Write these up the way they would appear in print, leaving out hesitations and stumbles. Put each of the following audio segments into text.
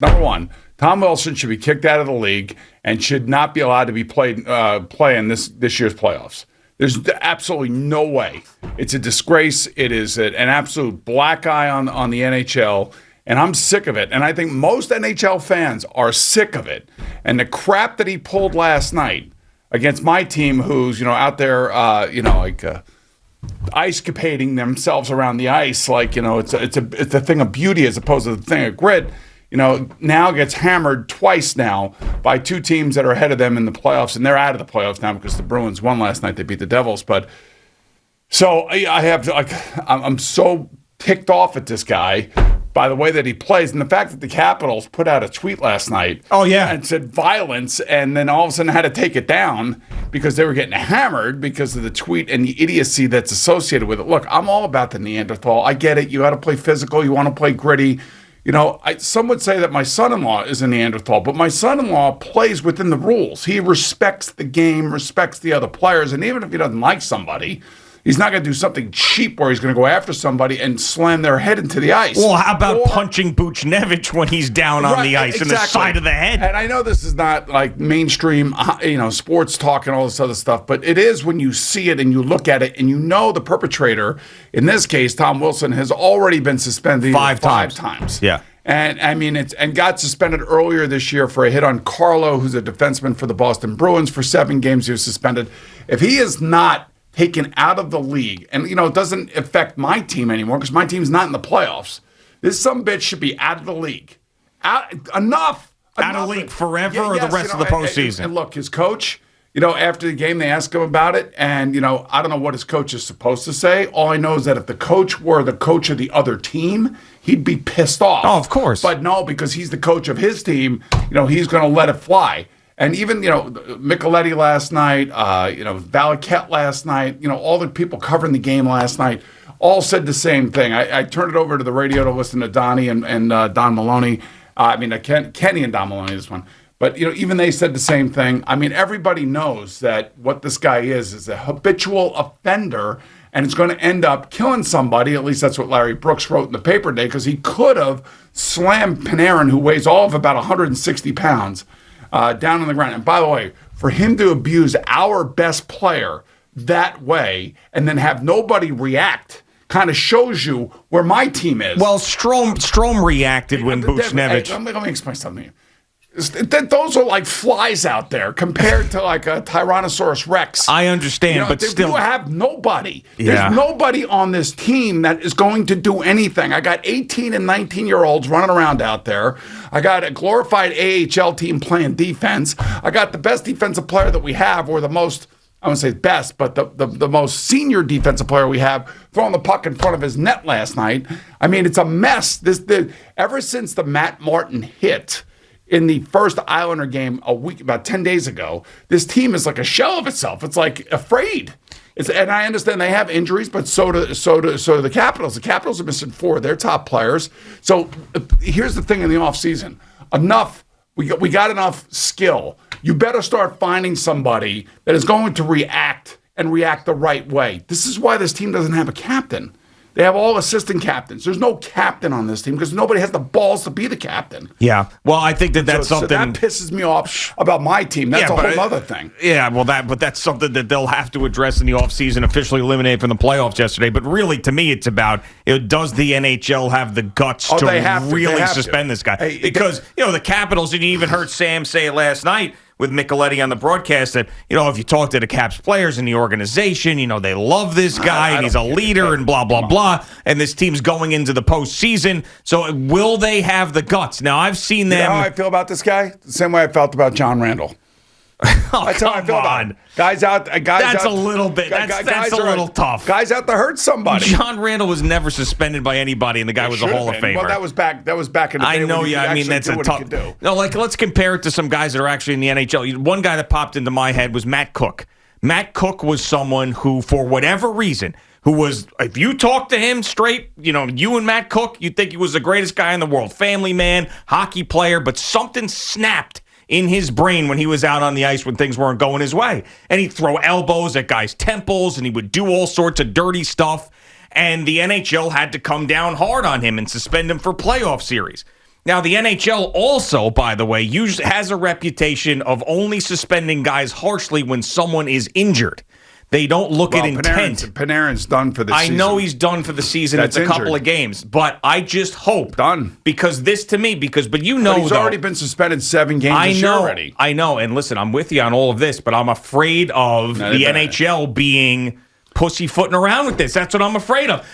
Number one, Tom Wilson should be kicked out of the league and should not be allowed to be playing this year's playoffs. There's absolutely no way. It's a disgrace. It is an absolute black eye on the NHL, and I'm sick of it. And I think most NHL fans are sick of it. And the crap that he pulled last night against my team, who's out there, ice-capading themselves around the ice, like it's a thing of beauty as opposed to the thing of grit. Now gets hammered twice now by two teams that are ahead of them in the playoffs, and they're out of the playoffs now because the Bruins won last night. They beat the Devils, but so I'm so ticked off at this guy by the way that he plays, and the fact that the Capitals put out a tweet last night. Oh yeah, and said violence, and then all of a sudden had to take it down because they were getting hammered because of the tweet and the idiocy that's associated with it. Look, I'm all about the Neanderthal. I get it. You got to play physical. You want to play gritty. Some would say that my son-in-law is a Neanderthal, but my son-in-law plays within the rules. He respects the game, respects the other players, and even if he doesn't like somebody, he's not going to do something cheap where he's going to go after somebody and slam their head into the ice. Well, how about punching Buchnevich when he's down on the ice in the side of the head? And I know this is not like mainstream, sports talk and all this other stuff, but it is when you see it and you look at it and the perpetrator, in this case, Tom Wilson, has already been suspended five times. Yeah. And and got suspended earlier this year for a hit on Carlo, who's a defenseman for the Boston Bruins, for 7 games. He was suspended. If he is not taken out of the league, and it doesn't affect my team anymore because my team's not in the playoffs, this sumbitch should be out of the league. Enough. Out of the league forever or the rest of the postseason. And look, his coach, after the game, they asked him about it, and I don't know what his coach is supposed to say. All I know is that if the coach were the coach of the other team, he'd be pissed off. Oh, of course. But no, because he's the coach of his team, he's going to let it fly. And even, Micheletti last night, Valaket last night, all the people covering the game last night all said the same thing. I turned it over to the radio to listen to Donnie and Don Maloney. Kenny and Don Maloney, this one. But, even they said the same thing. I mean, everybody knows that what this guy is a habitual offender, and it's going to end up killing somebody. At least that's what Larry Brooks wrote in the paper today, because he could have slammed Panarin, who weighs all of about 160 pounds, down on the ground. And by the way, for him to abuse our best player that way and then have nobody react kind of shows you where my team is. Well, Strome reacted when Buchnevich. Let me explain something to you. Those are like flies out there compared to like a Tyrannosaurus Rex. I understand, but still. You have nobody. Yeah. There's nobody on this team that is going to do anything. I got 18 and 19-year-olds running around out there. I got a glorified AHL team playing defense. I got the best defensive player that we have, or the most, I wouldn't say best, but the most senior defensive player we have throwing the puck in front of his net last night. I mean, it's a mess. Ever since the Matt Martin hit in the first Islander game about 10 days ago, this team is like a shell of itself. It's like afraid. And I understand they have injuries, but so do the Capitals. The Capitals are missing 4 of their top players. So here's the thing in the offseason. Enough. We got enough skill. You better start finding somebody that is going to react the right way. This is why this team doesn't have a captain. They have all assistant captains. There's no captain on this team because nobody has the balls to be the captain. Yeah. Well, I think that's something. So that pisses me off about my team. That's a whole other thing. Yeah, well, that's something that they'll have to address in the offseason, officially eliminated from the playoffs yesterday. But really, to me, it's about, does the NHL have the guts to really suspend this guy? Because, the Capitals, and you even heard Sam say it last night with Micheletti on the broadcast, that, if you talk to the Caps players in the organization, they love this guy and he's a leader and blah, blah, blah. And this team's going into the postseason. So will they have the guts? Now, I've seen them. You know how I feel about this guy? The same way I felt about John Randall. That's how I feel about it. Guys out. That's a little bit. That's a little tough. Guys out to hurt somebody. John Randall was never suspended by anybody, and the guy was a Hall of Famer. Well, that was back in the day. I know. Yeah, I mean that's a tough. No, let's compare it to some guys that are actually in the NHL. One guy that popped into my head was Matt Cook. Matt Cook was someone who, for whatever reason, if you talk to him straight, you and Matt Cook, you'd think he was the greatest guy in the world, family man, hockey player, but something snapped in his brain when he was out on the ice when things weren't going his way. And he'd throw elbows at guys' temples, and he would do all sorts of dirty stuff. And the NHL had to come down hard on him and suspend him for playoff series. Now, the NHL also, by the way, usually has a reputation of only suspending guys harshly when someone is injured. They don't look at intent. Panarin's done for the season. I know he's done for the season. It's a couple of games. But I just hope. Done. Because this to me, but he's already been suspended 7 games this year already. I know. And listen, I'm with you on all of this, but I'm afraid of the NHL being pussyfooting around with this. That's what I'm afraid of.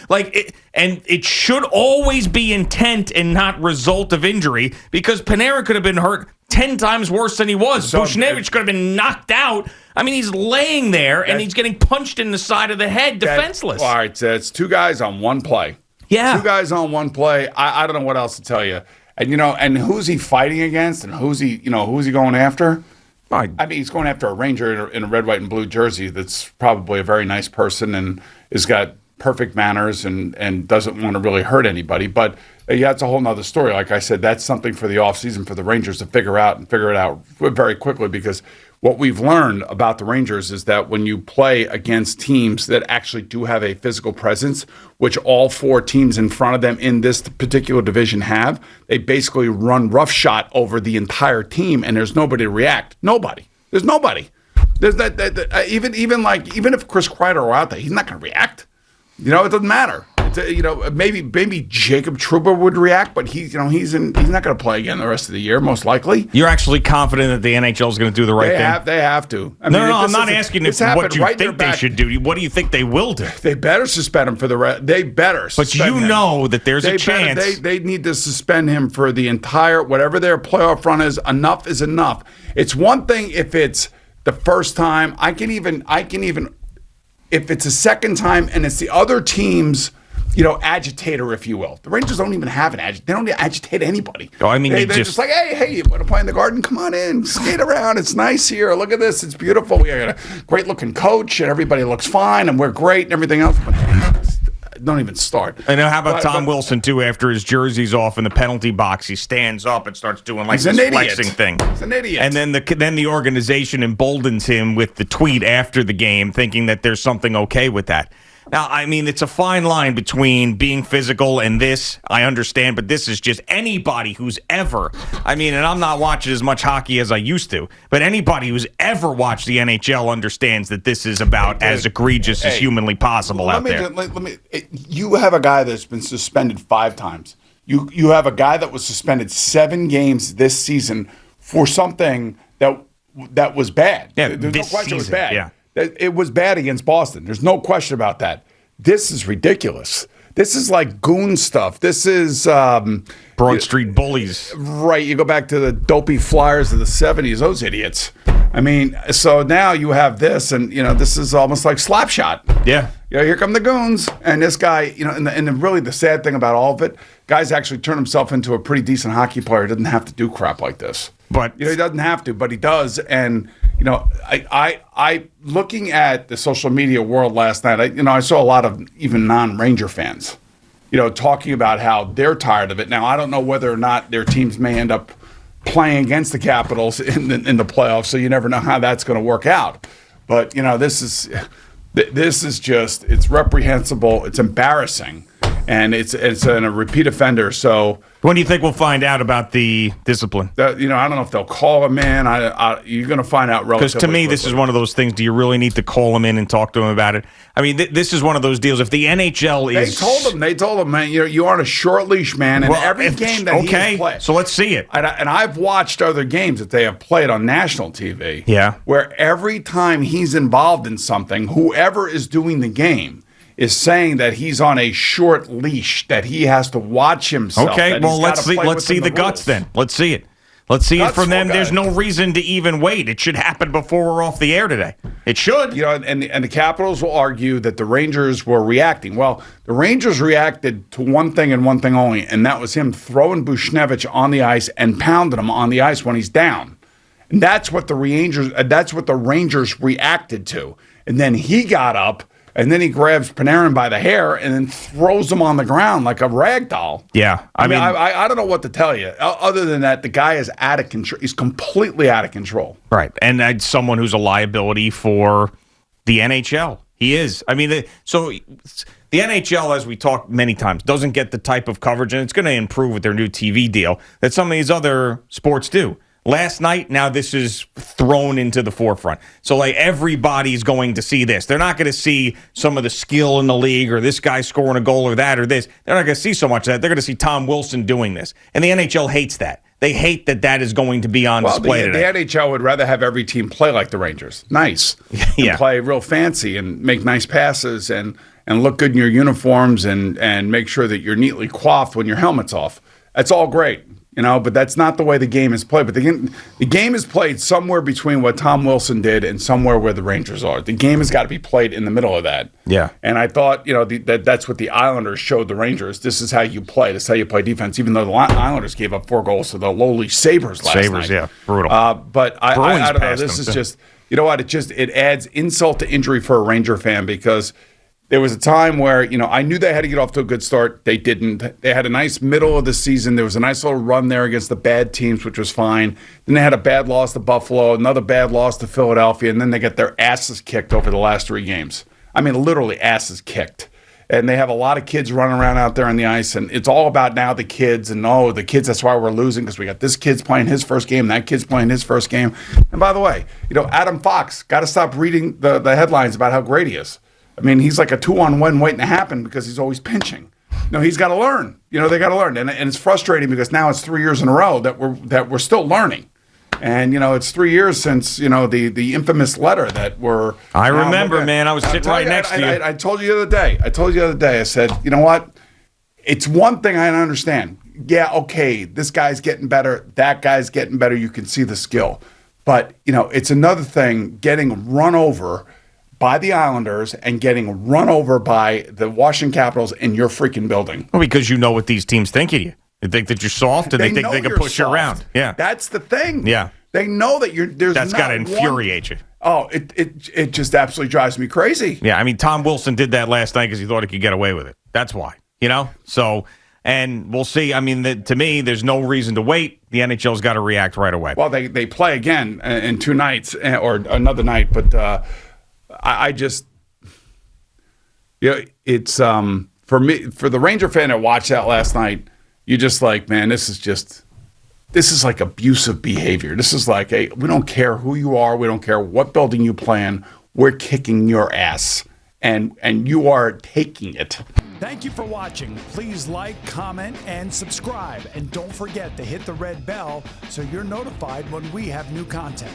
And it should always be intent and not result of injury, because Panarin could have been hurt 10 times worse than he was. Buchnevich could have been knocked out. I mean, he's laying there, and he's getting punched in the side of the head, defenseless. All right, so it's 2 guys on 1 play. Yeah. 2 guys on 1 play. I don't know what else to tell you. And, and who's he fighting against, and who's he going after? I mean, he's going after a Ranger in a red, white, and blue jersey that's probably a very nice person and has got perfect manners and doesn't want to really hurt anybody. But that's a whole nother story. Like I said, that's something for the offseason for the Rangers to figure it out very quickly, because what we've learned about the Rangers is that when you play against teams that actually do have a physical presence, which all 4 teams in front of them in this particular division have, they basically run roughshod over the entire team, and there's nobody to react. Nobody. There's nobody. There's even if Chris Kreider were out there, he's not going to react. It doesn't matter. Maybe Jacob Trouba would react, but he's not going to play again the rest of the year, most likely. You're actually confident that the NHL is going to do the right thing? They have to. I'm not asking what you think they should do. What do you think they will do? They better suspend him for the rest. They better suspend him. But know that there's a chance. They need to suspend him for the entire, whatever their playoff run is. Enough is enough. It's one thing if it's the first time. I can even if it's a second time and it's the other team's agitator, if you will. The Rangers don't even have an agitator. They don't agitate anybody. Oh, I mean, they're just like, hey, you want to play in the Garden? Come on in, skate around. It's nice here. Look at this. It's beautiful. We got a great-looking coach, and everybody looks fine, and we're great, and everything else. But don't even start. And how about Tom Wilson, too, after his jersey's off in the penalty box? He stands up and starts doing this flexing thing. He's an idiot. And then the organization emboldens him with the tweet after the game, thinking that there's something okay with that. Now, I mean, it's a fine line between being physical and this. I understand, but this is just anybody who's ever, and I'm not watching as much hockey as I used to, but anybody who's ever watched the NHL understands that this is about as egregious as humanly possible out there. You have a guy that's been suspended 5 times. You have a guy that was suspended 7 games this season for something that was bad. Yeah, There's this no question season, it was bad. yeah. It was bad against Boston. There's no question about that. This is ridiculous. This is like goon stuff. This is Broad Street bullies. Right. You go back to the dopey Flyers of the 70s. Those idiots. I mean, so now you have this, and this is almost like Slapshot. Yeah. Here come the goons, and this guy. And really the sad thing about all of it, guy's actually turned himself into a pretty decent hockey player. He doesn't have to do crap like this. But he doesn't have to, but he does. And I looking at the social media world last night, I saw a lot of even non-Ranger fans, talking about how they're tired of it. Now, I don't know whether or not their teams may end up playing against the Capitals in the playoffs, so you never know how that's going to work out. But this is just, it's reprehensible, it's embarrassing, and it's a repeat offender. So when do you think we'll find out about the discipline? I don't know if they'll call him in. You're going to find out relatively Because to me, quickly. This is one of those things. Do you really need to call him in and talk to him about it? I mean, this is one of those deals. If the NHL is... They told him, man, you're on a short leash, man. And every game that he has played... So let's see it. And I've watched other games that they have played on national TV. Yeah. Where every time he's involved in something, whoever is doing the game is saying that he's on a short leash, that he has to watch himself. Okay, well, let's see the guts then. Let's see it. Let's see it from them. There's no reason to even wait. It should happen before we're off the air today. It should. And the Capitals will argue that the Rangers were reacting. Well, the Rangers reacted to one thing and one thing only, and that was him throwing Buchnevich on the ice and pounding him on the ice when he's down. And that's what the Rangers reacted to. And then he got up. And then he grabs Panarin by the hair and then throws him on the ground like a rag doll. Yeah. I mean, I don't know what to tell you. Other than that, the guy is out of control. He's completely out of control. Right. And someone who's a liability for the NHL. He is. I mean, so the The NHL, as we talked many times, doesn't get the type of coverage, and it's going to improve with their new TV deal, that some of these other sports do. Last night, now this is thrown into the forefront. So, like, everybody's going to see this. They're not going to see some of the skill in the league or this guy scoring a goal or that or this. They're not going to see so much of that. They're going to see Tom Wilson doing this. And the NHL hates that. They hate that that is going to be on display today. The NHL would rather have every team play like the Rangers. Nice. Yeah. Play real fancy and make nice passes and look good in your uniforms and make sure that you're neatly coiffed when your helmet's off. That's all great. But that's not the way the game is played. But the game is played somewhere between what Tom Wilson did and somewhere where the Rangers are. The game has got to be played in the middle of that. Yeah. And I thought, that's what the Islanders showed the Rangers. This is how you play. This is how you play defense, even though the Islanders gave up 4 goals to the lowly Sabres last night. Sabres, yeah. Brutal. But I don't know. This is just, you know what? It adds insult to injury for a Ranger fan because there was a time where, I knew they had to get off to a good start. They didn't. They had a nice middle of the season. There was a nice little run there against the bad teams, which was fine. Then they had a bad loss to Buffalo, another bad loss to Philadelphia, and then they get their asses kicked over the last 3 games. I mean, literally asses kicked. And they have a lot of kids running around out there on the ice, and it's all about now the kids. And, the kids, that's why we're losing, because we got this kid's playing his first game, that kid's playing his first game. And by the way, Adam Fox, got to stop reading the headlines about how great he is. I mean, he's like a 2-on-1 waiting to happen because he's always pinching. He's got to learn. They got to learn, and it's frustrating because now it's 3 years in a row that we're still learning, and it's 3 years since the infamous letter that we're. I remember, man. I was sitting right next to you. I told you the other day. I said, you know what? It's one thing I understand. Yeah, okay, this guy's getting better. That guy's getting better. You can see the skill, but it's another thing getting run over by the Islanders and getting run over by the Washington Capitals in your freaking building. Well, because you know what these teams think of you. They think that you're soft, and they think they can push you around. Yeah, that's the thing. Yeah, they know that you're. That's got to infuriate you. Oh, it just absolutely drives me crazy. Yeah, I mean, Tom Wilson did that last night because he thought he could get away with it. That's why, So, and we'll see. I mean, to me, there's no reason to wait. The NHL's got to react right away. Well, they play again in 2 nights or another night, but. I just, it's for me, for the Ranger fan that watched that last night, you're just like, man, this is like abusive behavior. This is like, hey, we don't care who you are, we don't care what building you play in, we're kicking your ass, and you are taking it. Thank you for watching. Please like, comment, and subscribe, and don't forget to hit the red bell so you're notified when we have new content.